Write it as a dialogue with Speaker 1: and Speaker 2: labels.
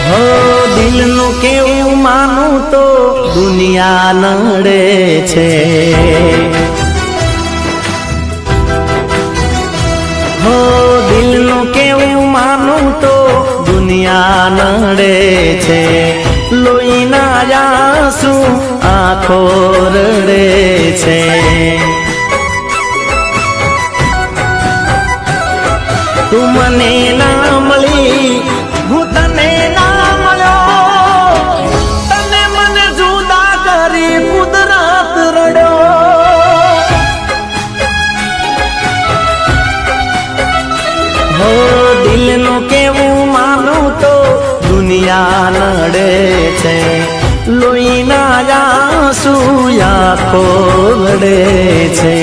Speaker 1: હો દિલનું કેવું માનું તો દુનિયા નડે છે, હો દિલનું કેવું માનું તો દુનિયા નડે છે, લોહીના આંસુ આંખો રડે છે। તું મને ના મળી હું તને ના મળ્યો, તને મને જુદા કરી કુદરત રડ્યો। હો દિલનું કેવું માનું તો દુનિયા નડે છે, લોહીના આંસુ આંખો રડે છે।